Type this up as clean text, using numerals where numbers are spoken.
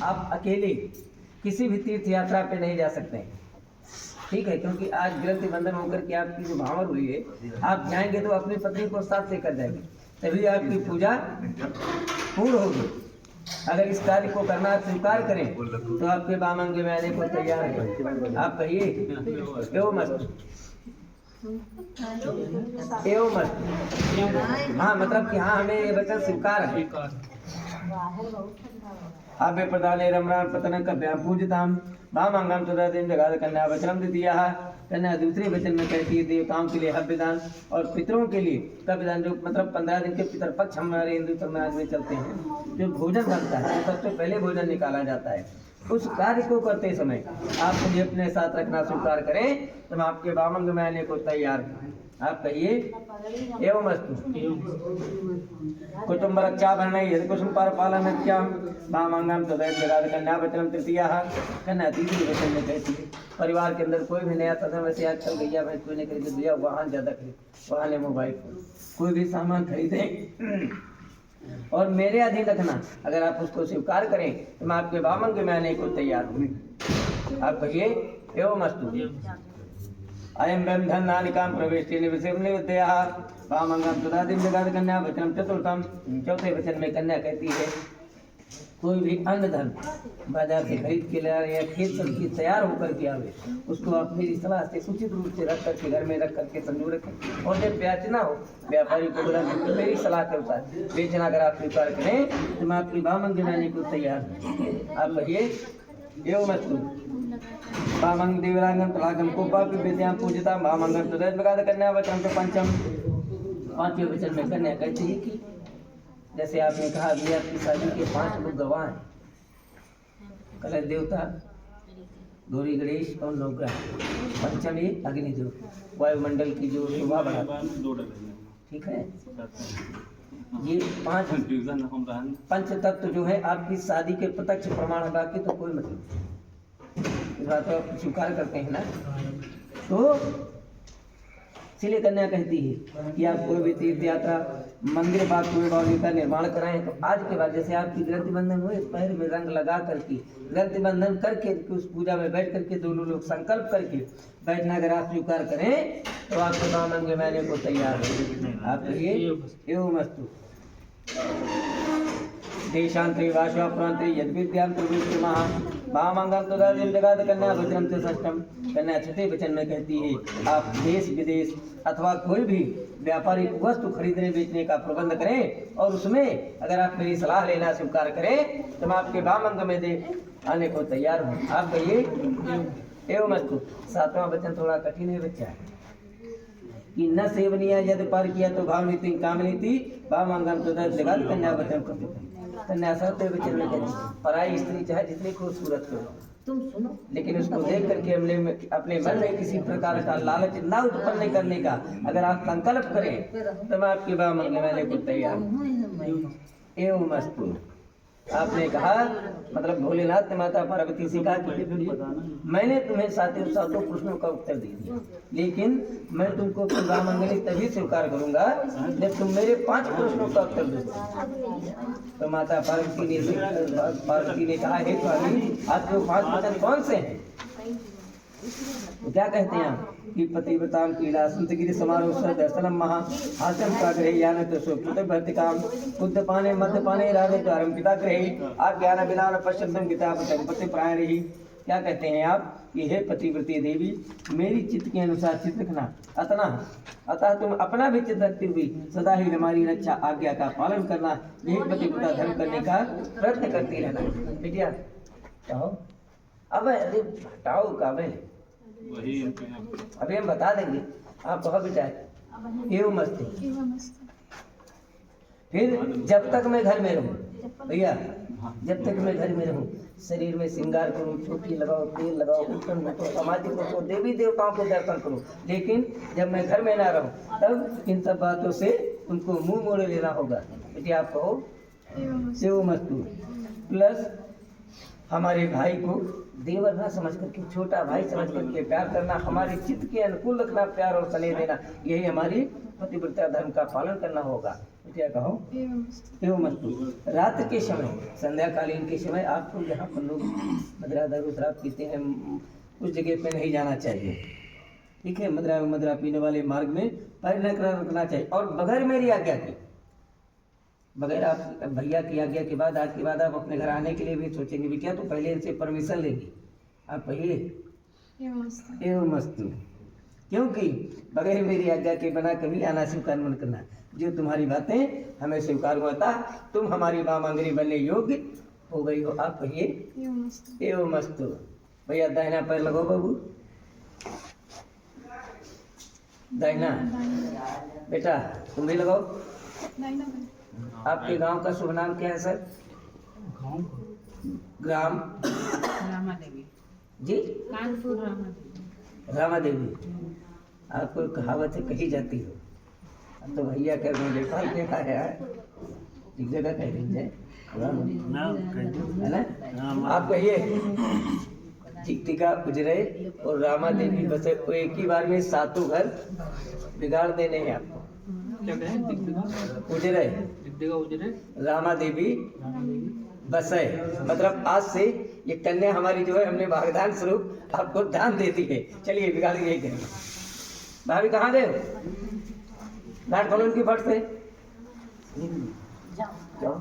आप अकेले किसी भी तीर्थ यात्रा पे नहीं जा सकते हैं, ठीक है, क्योंकि आज ग्रंथि बंधन होकर के आपकी जो भावर हुई है, आप जाएंगे तो अपनी पत्नी को साथ लेकर जाएंगे, तभी आपकी पूजा पूर्ण होगी। अगर इस कार्य को करना आप स्वीकार करें तो आपके बामंग में आने को तैयार है। आप कहिए एवं मस्त, एवं मस्त। हाँ, मतलब कि हाँ, हमें ये वचन स्वीकार है। अभ्य प्रदाने रमणान पतन कभ्याम पूजताम भामांगम तदा दिन जगाद कन्या वचनम द्वितीया। कन्या दूसरे वचन में कहती है देवताओं के लिए हव्य दान और पितरों के लिए कव्य दान, जो मतलब 15 दिन के पितर पक्ष हमारे हिंदू समाज में चलते हैं, जो भोजन बनता है, तो सबसे पहले भोजन निकाला जाता है। उस कार्य को करते समय आप मुझे अपने साथ रखना स्वीकार करें तो मैं आपके बामंग में आने को तैयार हूँ। आप कहिए एवं अस्तु। कुटुंब रक्षा भरण यदि कुसुम पर पालन क्या बामंगम तदैव जगाद कन्या वचनम तृतीया। कन्या तीसरी वचन में कहती है परिवार के अंदर कोई भी नया कदम, वैसे आजकल गैया भैंस कोई नहीं खरीदे, भैया वाहन ज्यादा खरीदे, वाहन है, मोबाइल फोन, कोई भी सामान खरीदे और मेरे अधीन रखना, अगर आप उसको स्वीकार करें तो मैं आपके बामंग में आने को तैयार हूँ। आप कहिए एवं अस्तु। अयम बंधन नालिकाम प्रवेश निवृत्तिया बामंगम तदा दिन जगाद कन्या वचनम चतुर्थम। चौथे वचन में कन्या कहती है कोई भी अन्न धन बाजार से खरीद के ले या खेत सब्जी तैयार होकर के आवे, उसको आप मेरी सलाह से उचित रूप से रख करके घर में रख करके संजो रखें, और जब बेचना हो व्यापारी को बोला मेरी सलाह के अनुसार बेचना अगर आप स्वीकार करें तो मैं आपकी बामंग जमाने को तैयार हूँ। आप कहिए एवं अस्तु। बामंग देवरांगम तलागम कोपा विद्याम पूजिता बामंगम तदैव जगाद कन्या वचनम तो पंचम। पांचवें वचन में कन्या कहती है कि जैसे आपने कहा अभी आपकी शादी के 5 लोग गवाह हैं, कलश देवता, गौरी गणेश और नवग्रह, पंचम ये अग्निदेव, वायुमंडल की जो शोभा बढ़ाती, ठीक है। ये 5 पंच तत्व जो है आपकी शादी के प्रत्यक्ष प्रमाण है, बाकी तो कोई मतलब नहीं। इस बात को आप स्वीकार करते हैं ना। तो इसलिए कन्या कहती है कि आप कोई भी तीर्थ यात्रा मंदिर बाग कुएं बावली का निर्माण कराएं तो आज के बाद जैसे आपकी ग्रंथि बंधन हुए, पैर में रंग लगा करके ग्रंथि बंधन करके उस पूजा में बैठ करके दोनों लोग संकल्प करके बैठना अगर आप स्वीकार करें तो आपके बामंग में आने को तैयार है। आप कहिए एवं अस्तु। देशांतरे वाशवापुरांतरे यद्विद्यां प्रविष्टि महा बामंगम तदा दिन जगाद कन्या वचनम ते षष्ठम। कन्या छठे वचन में कहती है आप देश विदेश अथवा कोई भी व्यापारिक वस्तु खरीदने बेचने का प्रबंध करें और उसमें अगर आप मेरी सलाह लेना स्वीकार करें तो मैं आपके बामंग में दे आने को तैयार हूँ। आप कहिए एवं अस्तु। सातवां वचन थोड़ा कठिन है बच्चा, कि न सेवनीय यदि पर किया तो भाव नीति काम नीति बामंगम तदा जगाद कन्या वचन को। कन्या सातवें वचन में कहती पराई स्त्री चाहे जितनी खूबसूरत हो तुम सुनो, लेकिन उसको देख करके अपने मन में किसी प्रकार का लालच न उत्पन्न करने का अगर आप संकल्प करें तो मैं आपके बामंग में आने को तैयार हूँ। एवं अस्तु। आपने कहा मतलब भोलेनाथ ने माता पार्वती से कहा कि मैंने तुम्हें सातों प्रश्नों का उत्तर दे दिया, लेकिन मैं तुमको बामंगली तभी स्वीकार करूंगा जब तुम मेरे 5 प्रश्नों का उत्तर दो। तो माता पार्वती ने कहा हे स्वामी आपके 5 वचन कौन से हैं? तो क्या कहते हैं आप कि पतिव्रताम क्रीड़ा संतगिरी समारोह दर्शनम महा हास्यम का ग्रह यान तो सुकृत भर्तिकाम बुद्ध पाने मध्य पाने राधे द्वारम पिता ग्रह आज्ञान बिना पश्चिम गीता पति प्राण ही। क्या कहते हैं आप कि हे पतिव्रती देवी मेरी चित्त के अनुसार चित्त रखना, अतः तुम अपना भी चित्त रखती हुई सदा ही हमारी रक्षा आज्ञा का पालन करना, यही पतिव्रता धर्म करने का प्रयत्न करती रहना। बेटिया कहो अब अरे हटाओ काबिल अभी हम बता देंगे, आप बहुत बेटा एवं मस्ती। फिर जब तक मैं घर में रहूं भैया, जब तक मैं घर में रहूं शरीर में श्रृंगार करूं, चोटी लगाओ, तेल लगाओ, उठन बैठो, सामाजिक को देवी देवताओं के दर्शन करूं, लेकिन जब मैं घर में ना रहूं तब इन सब बातों से उनको मुंह मोड़ लेना होगा। बेटी आप कहो एवं मस्तू। प्लस हमारे भाई को देवर ना समझ करके छोटा भाई समझ करके प्यार करना, हमारे चित्त के अनुकूल रखना, प्यार और स्नेह देना, यही हमारी पतिव्रता धर्म का पालन करना होगा। क्या कहो एवं अस्तु। रात के समय, संध्याकालीन के समय आपको यहाँ पर लोग मदिरा दारू शराब पीते हैं, उस जगह पे नहीं जाना चाहिए। ठीक है, मदिरा पीने वाले मार्ग में पैर न रखना चाहिए। और बगैर मेरी आज्ञा के, बगैर आप भैया की आज्ञा के बाद, आज के बाद आप अपने घर आने के लिए भी सोचेंगे भी क्या, तो पहले इनसे परमिशन लेंगे आप पहले एवं अस्तु। क्योंकि बगैर मेरी आज्ञा के बना कभी आना स्वीकार मन करना। जो तुम्हारी बातें हमें स्वीकार होता, तुम हमारी वामांगनी बनने योग्य हो गई हो। आप कहिए एवं अस्तु। भैया दाहिना पैर लगाओ बाबू, दाहिना। बेटा तुम भी लगाओ। आपके गांव का शुभ नाम क्या है सर? ग्राम रामा देवी जी, कानपुर रामा देवी। रामा देवी। आपको कहावत है कही जाती हो, अब तो भैया कर रहे नेपाल के है, एक जगह कह दीजिए है ना। आप कहिए चिकटिका उजरे और रामा देवी बसे, वो एक ही बार में 7 घर बिगाड़ देने हैं आपको। उजरे रामा देवी बसे, मतलब आज से ये कन्या हमारी जो है, हमने वागदान स्वरूप आपको दान दे दी है। चलिए बिगाड़ के यही करेंगे। भाभी कहाँ गए? गाठ खोलो उनकी फट से जाओ।